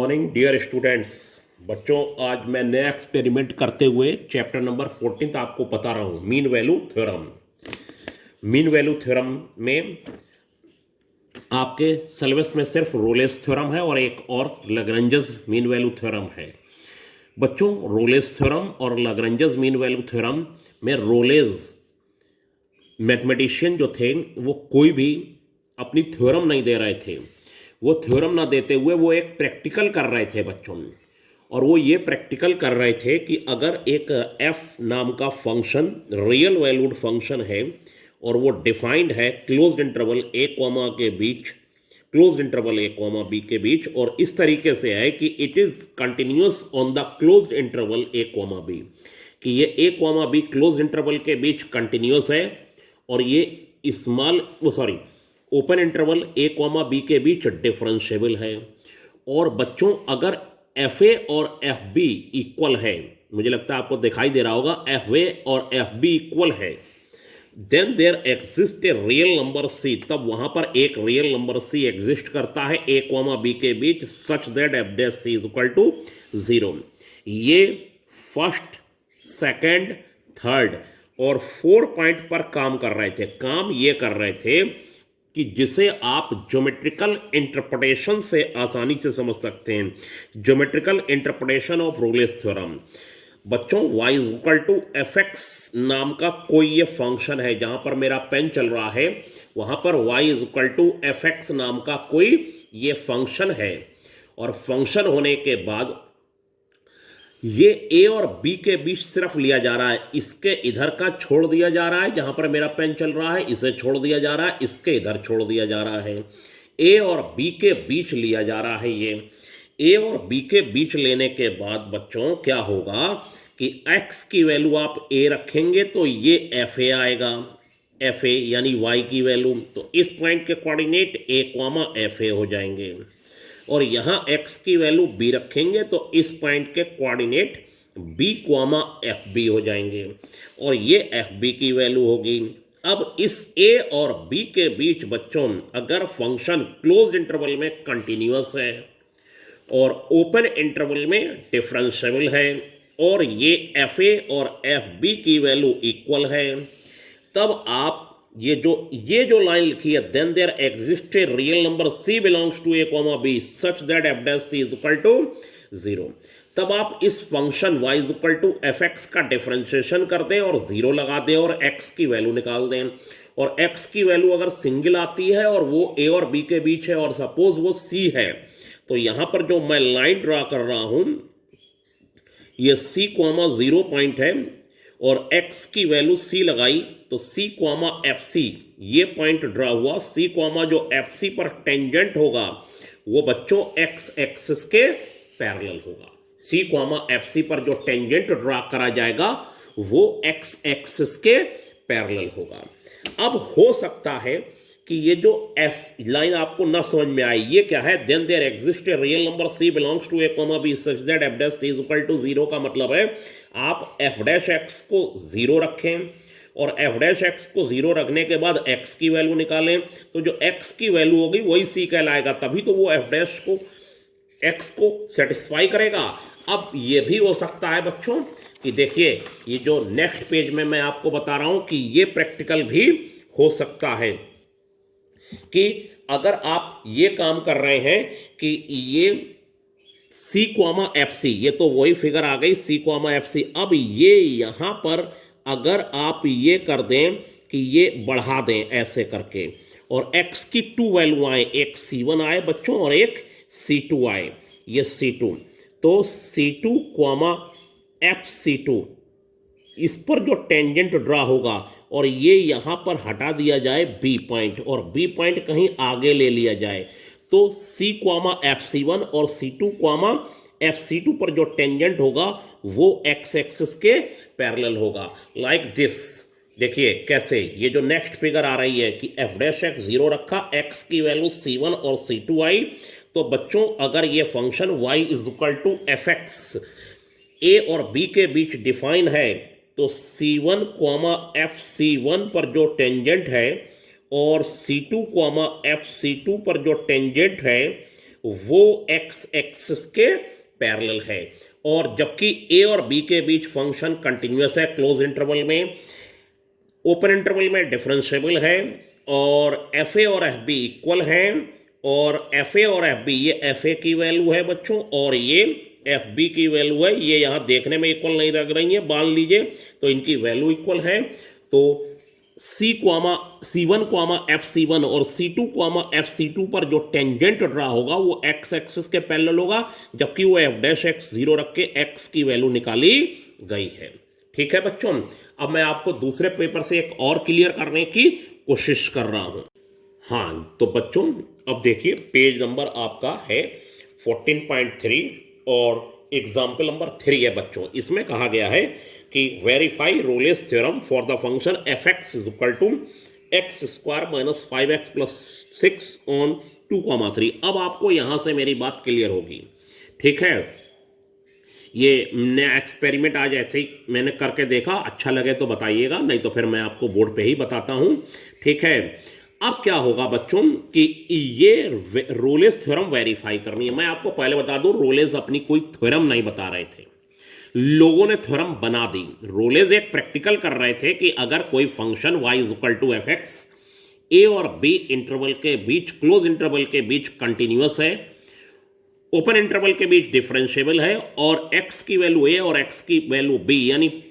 Morning dear students. बच्चों, आज मैं नया एक्सपेरिमेंट करते हुए चैप्टर नंबर 14 आपको बता रहा हूँ, mean value theorem. Mean value theorem में आपके सिलेबस में सिर्फ रोलेस थ्योरम है और एक और लैग्रेंजस मीन वैल्यू थ्योरम है। बच्चों, रोलेस थ्योरम और लैग्रेंजस मीन वैल्यू थ्योरम में रोलेस मैथमेटिशियन जो थे वो कोई भी अपनी थ्योरम नहीं दे रहे थे। वो थ्योरम ना देते हुए वो एक प्रैक्टिकल कर रहे थे बच्चों। और वो ये प्रैक्टिकल कर रहे थे कि अगर एक एफ नाम का फंक्शन रियल वैल्यूड फंक्शन है और वो डिफाइंड है क्लोज्ड इंटरवल ए कॉमा के बीच, closed interval A comma B के बीच, और इस तरीके से है कि it is continuous on the closed interval A comma B, कि ये A comma B closed interval के बीच कंटिन्यूअस है और ये open interval A comma B के बीच डिफरेंशिएबल है। और बच्चों, अगर एफ ए और एफ बी इक्वल है, मुझे लगता है आपको दिखाई दे रहा होगा, एफ ए और एफ बी इक्वल है, then there exist a real number C, तब वहां पर एक रियल नंबर सी एग्जिस्ट करता है ए कॉमा बी के बीच, such that F dash C is equal to 0। ये फर्स्ट, सेकंड, थर्ड और 4 पॉइंट पर काम कर रहे थे। काम ये कर रहे थे कि जिसे आप ज्योमेट्रिकल इंटरप्रिटेशन से आसानी से समझ सकते हैं, geometrical interpretation of Rolle's theorem. बच्चों, y is equal to F X नाम का कोई ये फंक्शन है, जहां पर मेरा पेन चल रहा है वहां पर y is equal to F X नाम का कोई ये फंक्शन है। और फंक्शन होने के बाद ये ए और बी के बीच सिर्फ लिया जा रहा है, इसके इधर का छोड़ दिया जा रहा है, जहां पर मेरा पेन चल रहा है इसे छोड़ दिया जा रहा है, इसके इधर छोड़ दिया जा रहा है, ए और बी के बीच लिया जा रहा है। ये ए और बी के बीच लेने के बाद बच्चों क्या होगा कि एक्स की वैल्यू आप ए रखेंगे तो ये एफ ए आएगा, एफ ए यानी वाई की वैल्यू, तो इस पॉइंट के coordinate A comma F A हो जाएंगे। और यहां x की वैल्यू b रखेंगे तो इस पॉइंट के coordinate b comma F B हो जाएंगे और ये एफ बी की वैल्यू होगी। अब इस a और b के बीच बच्चों अगर फंक्शन क्लोज्ड इंटरवल में कंटिन्यूअस है और ओपन इंटरवल में डिफरेंशिएबल है और ये एफ ए और एफ बी की वैल्यू इक्वल है, तब आप ये जो लाइन लिखी है, then there exist a real number C belongs to A comma B such that F dash C is equal to 0, तब आप इस function y is equal to F X का डिफरेंशिएशन कर दें और 0 लगा दें और x की वैल्यू निकाल दें। और x की वैल्यू अगर सिंगल आती है और वो a और b के बीच है और सपोज वो c है, तो यहां पर जो मैं लाइन ड्रा कर रहा हूं ये c कॉमा 0 पॉइंट है और x की वैल्यू c लगाई तो c कॉमा एफ सी, ये पॉइंट ड्रा हुआ। c कॉमा जो एफ सी पर टेंजेंट होगा वो बच्चों x एक्सिस के पैरेलल होगा। c कॉमा एफ सी पर जो टेंजेंट ड्रा करा जाएगा वो x एक्सिस के पैरेलल होगा। अब हो सकता है कि ये जो एफ लाइन आपको ना समझ में आई, ये क्या है, then there exist a real number C belongs to A comma B such that F dash C is equal to 0 का मतलब है आप एफ डैश एक्स को 0 रखें और एफ डैश एक्स को 0 रखने के बाद एक्स की वैल्यू निकालें, तो जो एक्स की वैल्यू होगी वही सी कहलाएगा, तभी तो वो एफ डैश को एक्स को सेटिस्फाई करेगा। अब ये भी हो सकता है बच्चों कि देखिए ये जो नेक्स्ट पेज में मैं आपको बता रहा हूं कि ये प्रैक्टिकल भी हो सकता है कि अगर आप ये काम कर रहे हैं कि ये C कॉमा एफ सी, ये तो वही फिगर आ गई C कॉमा एफ सी। अब ये यहां पर अगर आप ये कर दें कि ये बढ़ा दें ऐसे करके और x की 2 वैल्यू आए, एक C1 आए बच्चों और एक C2 आए, ये C2, तो C2 कॉमा एफ C2 इस पर जो टेंजेंट ड्रा होगा और ये यहां पर हटा दिया जाए b पॉइंट और b पॉइंट कहीं आगे ले लिया जाए, तो c कॉमा एफ C1 और C2 कॉमा एफ C2 पर जो टेंजेंट होगा वो x एक्सिस के पैरेलल होगा, लाइक दिस। देखिए कैसे, ये जो नेक्स्ट फिगर आ रही है कि एफ डैश एक्स 0 रखा, x की वैल्यू C1 और C2 आई, तो बच्चों अगर ये function y is equal to F X a और b के बीच डिफाइन है तो C1 कॉमा एफ C1 पर जो टेंजेंट है और C2 कॉमा एफ C2 पर जो टेंजेंट है वो एक्स एक्सिस के पैरेलल है, और जबकि ए और बी के बीच फंक्शन कंटिन्यूअस है क्लोज इंटरवल में, ओपन इंटरवल में डिफरेंशिएबल है, और एफ ए और एफ बी इक्वल हैं, और एफ ए और एफ बी ये एफ ए की वैल्यू है बच्चों, और ये एफ बी की वैल्यू है, ये यहाँ देखने में इक्वल नहीं लग रही है, मान लीजिए, तो इनकी वैल्यू इक्वल है। तो C1, FC1 और C2, FC2 पर जो टेंजेंट ड्रा होगा वो एक्स एक्सिस के पैरेलल होगा, जबकि वो एफ डैश एक्स जीरो रख के एक्स की वैल्यू निकाली गई है। ठीक है बच्चों, अब मैं आपको दूसरे पेपर से एक और क्लियर करने की कोशिश कर रहा हूं। हाँ तो बच्चों अब देखिए, पेज नंबर आपका है 14.3 और एग्जाम्पल नंबर 3 है बच्चों। इसमें कहा गया है कि verify Rolle's theorem for the function F X is equal to X square minus 5x plus 6 on 2,3। अब आपको यहां से मेरी बात क्लियर होगी। ठीक है, ये नया एक्सपेरिमेंट आज ऐसे ही मैंने करके देखा, अच्छा लगे तो बताइएगा, नहीं तो फिर मैं आपको बोर्ड पे ही बताता हूं। ठीक है, अब क्या होगा बच्चों कि ये रोलेस थ्योरम वेरीफाई करनी है। मैं आपको पहले बता दूं, रोलेस अपनी कोई थ्योरम नहीं बता रहे थे, लोगों ने थ्योरम बना दी। रोलेस एक प्रैक्टिकल कर रहे थे कि अगर कोई function y is equal to F X A और बी इंटरवल के बीच, क्लोज इंटरवल के बीच कंटिन्यूअस है, ओपन इंटरवल के बीच डिफरेंशिएबल है, और x की वैल्यू a और x की वैल्यू b, यानी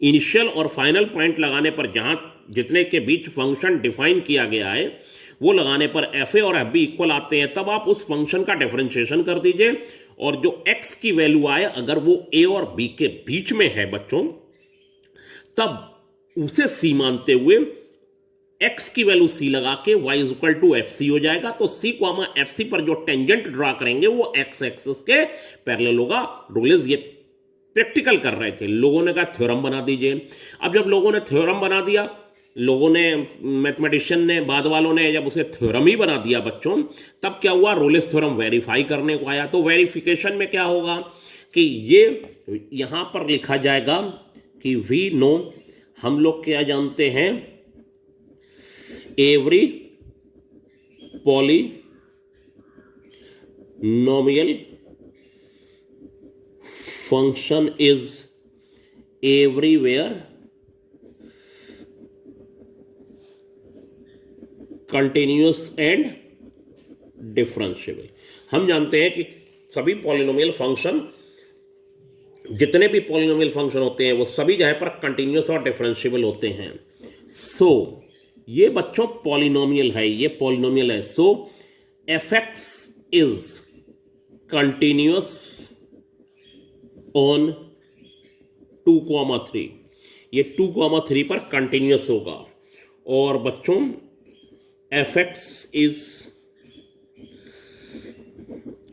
इनिशियल और फाइनल पॉइंट लगाने पर जहां जितने के बीच फंक्शन डिफाइन किया गया है वो लगाने पर एफ ए और एफ बी इक्वल आते हैं, तब आप उस फंक्शन का डिफरेंशिएशन कर दीजिए, और जो x की वैल्यू आए अगर वो a और b के बीच में है बच्चों, तब उसे c मानते हुए x की वैल्यू c लगा के y is equal to F C हो जाएगा। तो c एफ सी पर जो टेंजेंट ड्रा करेंगे वो x एक्सिस के पैरेलल होगा। रोलेस ये प्रैक्टिकल कर रहे थे, लोगों ने कहा थ्योरम बना दीजिए। अब जब लोगों ने थ्योरम बना दिया, लोगों ने, मैथमेटिशियन ने, बाद वालों ने जब उसे थ्योरम ही बना दिया बच्चों, तब क्या हुआ, रोलेस थ्योरम वेरीफाई करने को आया। तो वेरिफिकेशन में क्या होगा कि ये यहां पर लिखा जाएगा कि वी नो, हम लोग क्या जानते हैं, every polynomial function is everywhere continuous and differentiable. हम जानते हैं कि सभी पॉलिनोमियल फंक्शन, जितने भी पॉलिनोमियल फंक्शन होते हैं वो सभी जगह पर कंटिन्यूअस और डिफरेंशिएबल होते हैं। सो ये बच्चों पॉलिनोमियल है, ये पॉलिनोमियल है। So F X is continuous on 2,3, ये 2,3 पर कंटिन्यूअस होगा। और बच्चों F X is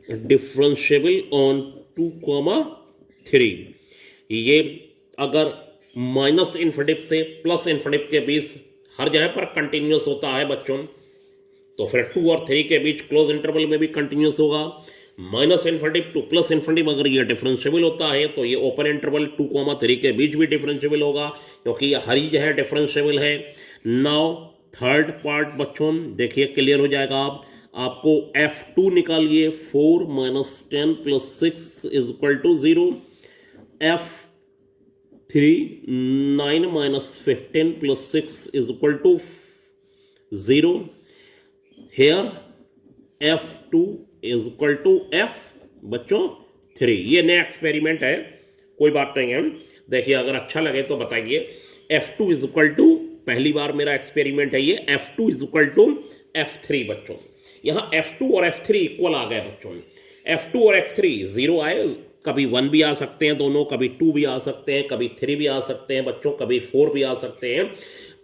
differentiable on 2,3, ये अगर माइनस इन्फिनिटी से प्लस इन्फिनिटी के बीच हर जगह पर कंटिन्यूअस होता है बच्चों, तो फिर 2 और 3 के बीच क्लोज इंटरवल में भी कंटिन्यूअस होगा। Minus infinity two plus infinity अगर ये डिफरेंशिएबल होता है तो ये ओपन इंटरवल 2,3 के बीच भी डिफरेंशिएबल होगा, क्योंकि ये हर ही जगह डिफरेंशिएबल है। नाउ थर्ड पार्ट बच्चों देखिए, क्लियर हो जाएगा। आपको F2 निकालिए, 4 minus 10 plus 6 is equal to 0। F3 9 minus 15 plus 6 is equal to 0। Here F2 is equal to F बच्चों 3। ये नया एक्सपेरिमेंट है, कोई बात नहीं है। देखिए अगर अच्छा लगे तो बताइए। F2 इज इक्वल टू, पहली बार मेरा एक्सपेरिमेंट है ये, F2 is equal to F3 बच्चों। यहाँ F2 और F3 इक्वल आ गए बच्चों। F2 और F3 0 आए, कभी 1 भी आ सकते हैं दोनों, कभी 2 भी आ सकते हैं, कभी 3 भी आ सकते हैं बच्चों, कभी 4 भी आ सकते हैं,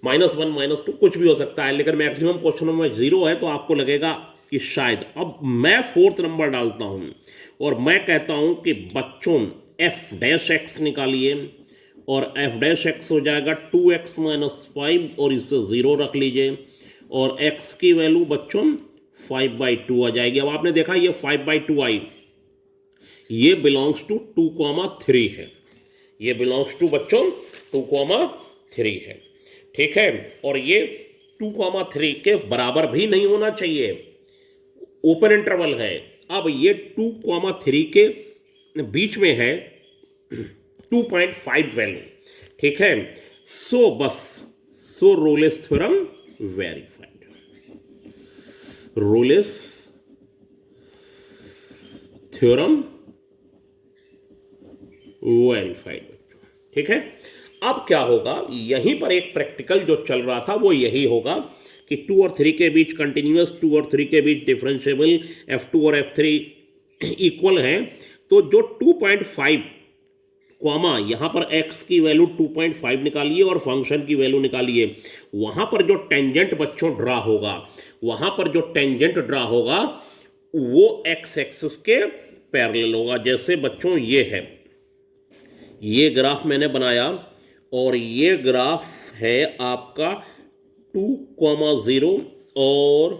-1 -2 कुछ भी हो सकता है, लेकिन मैक्सिमम क्वेश्चनों में 0 है। तो आपको लगेगा कि शायद, अब मैं 4th नंबर डालता हूं और मैं कहता हूं कि बच्चों एफ डैश एक्स निकालिए, और एफ डैश एक्स हो जाएगा 2x माइनस 5, और इसे 0 रख लीजिए, और x की वैल्यू बच्चों 5/2 आ जाएगी। अब आपने देखा ये 5/2 आई, ये बिलोंग्स टू 2,3 है, ये बिलोंग्स टू बच्चों 2,3 है। ठीक है, और ये 2,3 के बराबर भी नहीं होना चाहिए, ओपन इंटरवल है। अब ये 2,3 के बीच में है 2.5 वैल्यू, ठीक है। So Rolle's theorem verified, Rolle's theorem verified, ठीक है। अब क्या होगा, यहीं पर एक प्रैक्टिकल जो चल रहा था वो यही होगा कि 2 और 3 के बीच कंटिन्यूअस, 2 और 3 के बीच डिफरेंशिएबल, F2 और F3 इक्वल है। तो जो 2.5 कॉमा यहां पर x की वैल्यू 2.5 निकालिए और फंक्शन की वैल्यू निकालिए, वहां पर जो टेंजेंट बच्चों ड्रा होगा, वहां पर जो टेंजेंट ड्रा होगा वो x एक्सिस के पैरेलल होगा। जैसे बच्चों ये है, ये ग्राफ मैंने बनाया और ये ग्राफ है आपका 2,0 और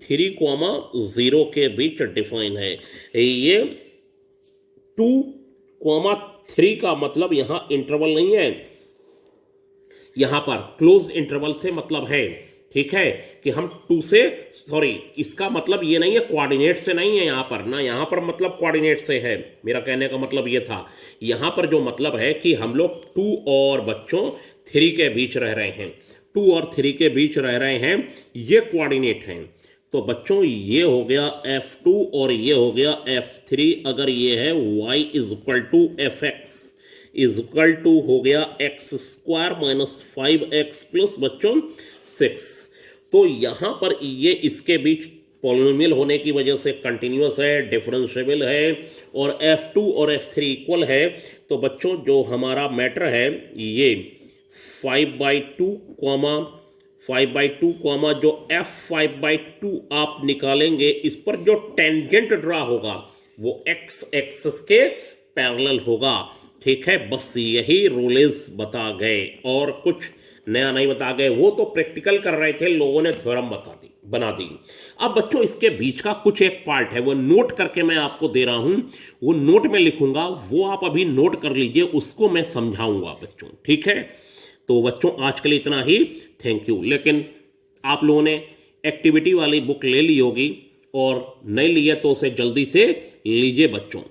3,0 के बीच डिफाइन है। ये 2,3 का मतलब यहां इंटरवल नहीं है, यहां पर क्लोज इंटरवल से मतलब है, ठीक है, कि हम 2 से, सॉरी इसका मतलब ये नहीं है कोऑर्डिनेट से नहीं है यहां पर, ना यहां पर मतलब कोऑर्डिनेट से है, मेरा कहने का मतलब ये था। यहां पर जो मतलब है कि हम लोग 2 और बच्चों 3 के बीच रह रहे हैं, 2 और 3 के बीच रह रहे हैं, ये कोऑर्डिनेट हैं। तो बच्चों ये हो गया F2 और ये हो गया F3। अगर ये है y is equal to fx is equal to हो गया x square minus 5x plus बच्चों 6। तो यहां पर ये इसके बीच पॉलिनोमियल होने की वजह से कंटिन्यूअस है, डिफरेंशिएबल है और F2 और F3 इक्वल है। तो बच्चों जो हमारा मैटर है ये 5/2 कॉमा जो F5/2 आप निकालेंगे, इस पर जो टेंजेंट ड्रा होगा वो x एक्सिस के पैरेलल होगा, ठीक है। बस यही रूल्स बता गए और कुछ नया नहीं बता गए, वो तो प्रैक्टिकल कर रहे थे, लोगों ने थ्योरम बना दी। अब बच्चों इसके बीच का कुछ एक पार्ट है, वो नोट करके मैं आपको दे रहा हूं, वो नोट में लिखूंगा, वो आप अभी नोट कर लीजिए, उसको मैं समझाऊंगा बच्चों, ठीक है। तो बच्चों आज के लिए इतना ही, थैंक यू। लेकिन आप लोगों ने एक्टिविटी वाली बुक ले ली होगी और नहीं ली है तो उसे जल्दी से लीजिए बच्चों।